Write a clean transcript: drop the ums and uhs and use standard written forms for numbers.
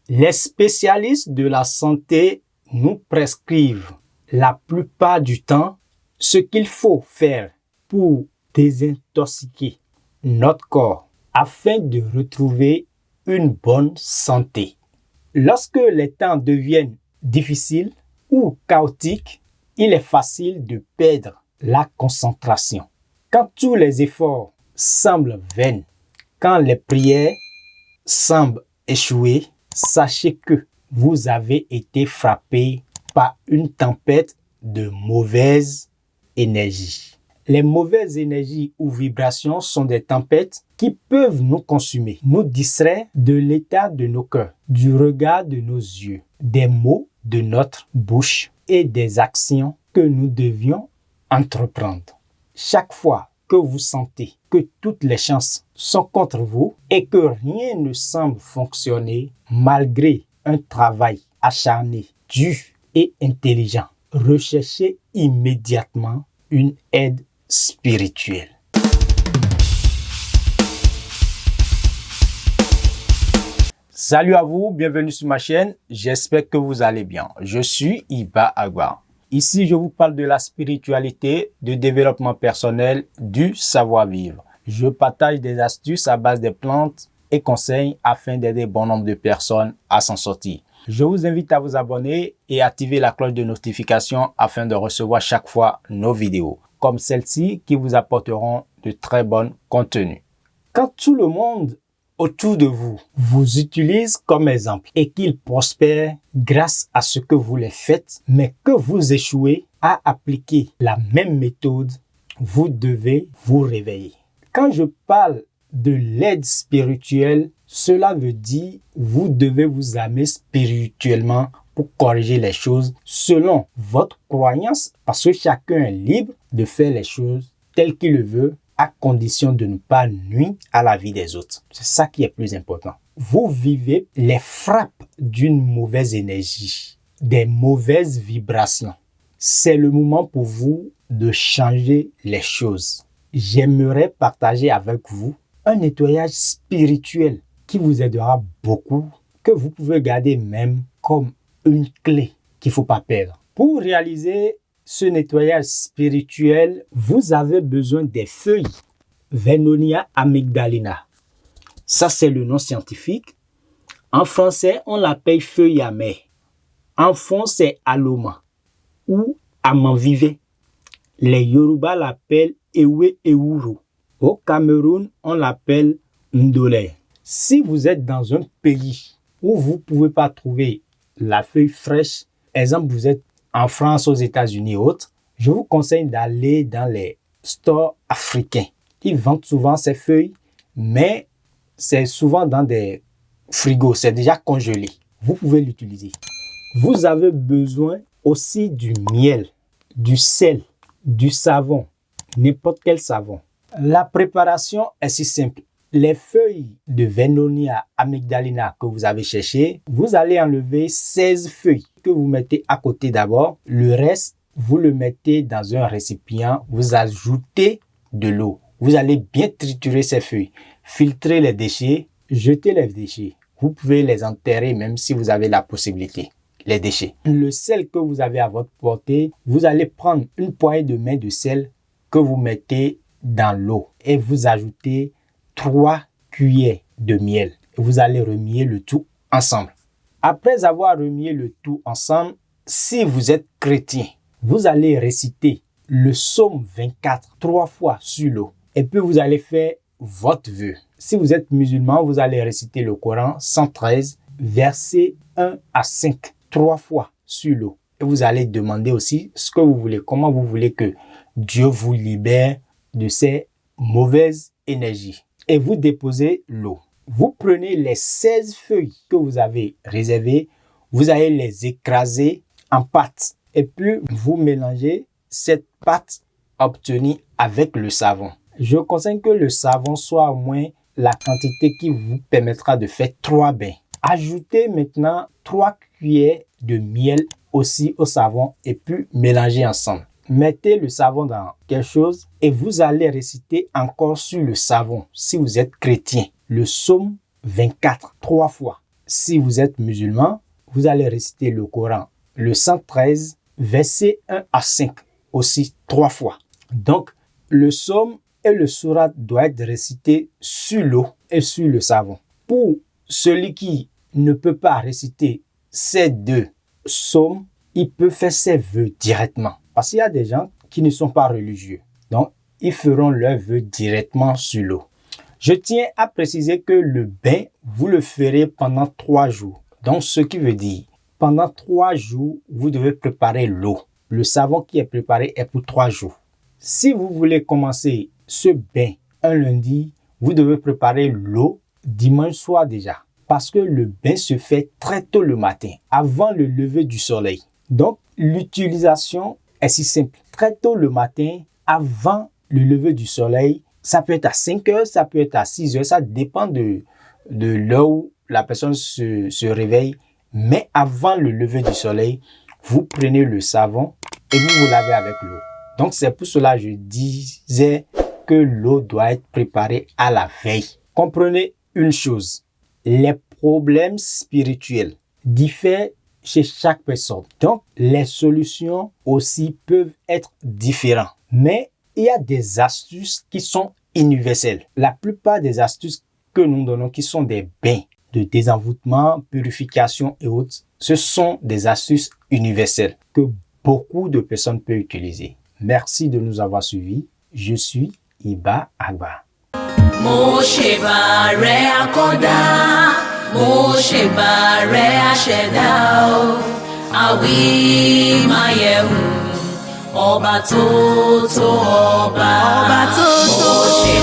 Les spécialistes de la santé nous prescrivent la plupart du temps ce qu'il faut faire pour désintoxiquer notre corps afin de retrouver une bonne santé. Lorsque les temps deviennent difficiles ou chaotiques, il est facile de perdre la concentration. Quand tous les efforts semblent vains, quand les prières semblent échouer, sachez que vous avez été frappé par une tempête de mauvaise énergie. Les mauvaises énergies ou vibrations sont des tempêtes qui peuvent nous consumer, nous distraire de l'état de nos cœurs, du regard de nos yeux, des mots de notre bouche et des actions que nous devions entreprendre. Chaque fois que vous sentez que toutes les chances sont contre vous et que rien ne semble fonctionner malgré un travail acharné, dur et intelligent, recherchez immédiatement une aide spirituelle. Salut à vous, bienvenue sur ma chaîne, j'espère que vous allez bien. Je suis Iba Agba. Ici, je vous parle de la spiritualité, du développement personnel, du savoir-vivre. Je partage des astuces à base de plantes et conseils afin d'aider bon nombre de personnes à s'en sortir. Je vous invite à vous abonner et activer la cloche de notification afin de recevoir chaque fois nos vidéos, comme celles-ci qui vous apporteront de très bons contenus. Quand tout le monde autour de vous vous utilise comme exemple et qu'il prospère grâce à ce que vous les faites, mais que vous échouez à appliquer la même méthode, vous devez vous réveiller. Quand je parle de l'aide spirituelle, cela veut dire vous devez vous armer spirituellement pour corriger les choses selon votre croyance, parce que chacun est libre de faire les choses telles qu'il le veut, à condition de ne pas nuire à la vie des autres. C'est ça qui est plus important. Vous vivez les frappes d'une mauvaise énergie, des mauvaises vibrations. C'est le moment pour vous de changer les choses. J'aimerais partager avec vous un nettoyage spirituel qui vous aidera beaucoup, que vous pouvez garder même comme une clé qu'il ne faut pas perdre. Pour réaliser ce nettoyage spirituel, vous avez besoin des feuilles Vernonia amygdalina. Ça, c'est le nom scientifique. En français, on l'appelle feuille amère. En fond, c'est aloma ou amanvivé. Les Yoruba l'appellent ewe ewuro. Au Cameroun, on l'appelle ndolé. Si vous êtes dans un pays où vous ne pouvez pas trouver la feuille fraîche, exemple, vous êtes en France, aux États-Unis et autres, je vous conseille d'aller dans les stores africains. Ils vendent souvent ces feuilles, mais c'est souvent dans des frigos, c'est déjà congelé. Vous pouvez l'utiliser. Vous avez besoin aussi du miel, du sel, du savon, n'importe quel savon. La préparation est si simple. Les feuilles de Vernonia amygdalina que vous avez cherché, vous allez enlever 16 feuilles que vous mettez à côté d'abord. Le reste, vous le mettez dans un récipient, vous ajoutez de l'eau. Vous allez bien triturer ces feuilles, filtrer les déchets, jeter les déchets. Vous pouvez les enterrer même si vous avez la possibilité, les déchets. Le sel que vous avez à votre portée, vous allez prendre une poignée de main de sel que vous mettez dans l'eau et vous ajoutez 3 cuillères de miel. Vous allez remuer le tout ensemble. Après avoir remué le tout ensemble, si vous êtes chrétien, vous allez réciter le psaume 24 3 fois sur l'eau. Et puis vous allez faire votre vœu. Si vous êtes musulman, vous allez réciter le Coran 113, versets 1 à 5, 3 fois sur l'eau. Et vous allez demander aussi ce que vous voulez, comment vous voulez que Dieu vous libère de ces mauvaises énergies. Et vous déposez l'eau. Vous prenez les 16 feuilles que vous avez réservées, vous allez les écraser en pâte. Et puis vous mélangez cette pâte obtenue avec le savon. Je conseille que le savon soit au moins la quantité qui vous permettra de faire 3 bains. Ajoutez maintenant 3 cuillères de miel aussi au savon et puis mélangez ensemble. Mettez le savon dans quelque chose et vous allez réciter encore sur le savon, si vous êtes chrétien, le psaume 24, 3 fois. si vous êtes musulman, vous allez réciter le Coran, le 113, versets 1 à 5, aussi 3 fois. Donc, le psaume et le sourate doivent être récités sur l'eau et sur le savon. Pour celui qui ne peut pas réciter ces deux psaumes, il peut faire ses vœux directement. Parce qu'il y a des gens qui ne sont pas religieux. Donc, ils feront leurs vœux directement sur l'eau. Je tiens à préciser que le bain, vous le ferez pendant 3 jours. Donc, ce qui veut dire, pendant 3 jours, vous devez préparer l'eau. Le savon qui est préparé est pour 3 jours. Si vous voulez commencer ce bain un lundi, vous devez préparer l'eau dimanche soir déjà. Parce que le bain se fait très tôt le matin, avant le lever du soleil. Donc, l'utilisation est si simple. Très tôt le matin, avant le lever du soleil, ça peut être à 5 heures, ça peut être à 6 heures, ça dépend de l'heure où la personne se réveille. Mais avant le lever du soleil, vous prenez le savon et vous vous lavez avec l'eau. Donc, c'est pour cela que je disais que l'eau doit être préparée à la veille. Comprenez une chose, les problèmes spirituels diffèrent chez chaque personne. Donc, les solutions aussi peuvent être différentes. Mais il y a des astuces qui sont universelles. La plupart des astuces que nous donnons, qui sont des bains de désenvoûtement, purification et autres, ce sont des astuces universelles que beaucoup de personnes peuvent utiliser. Merci de nous avoir suivis. Je suis Iba Agba. Mo ṣe bá rẹ akọ́dá, mo ṣe bá rẹ aṣẹ̀dá o, àwí máa yẹ̀wò, ọba tó tó ọba, mo ṣe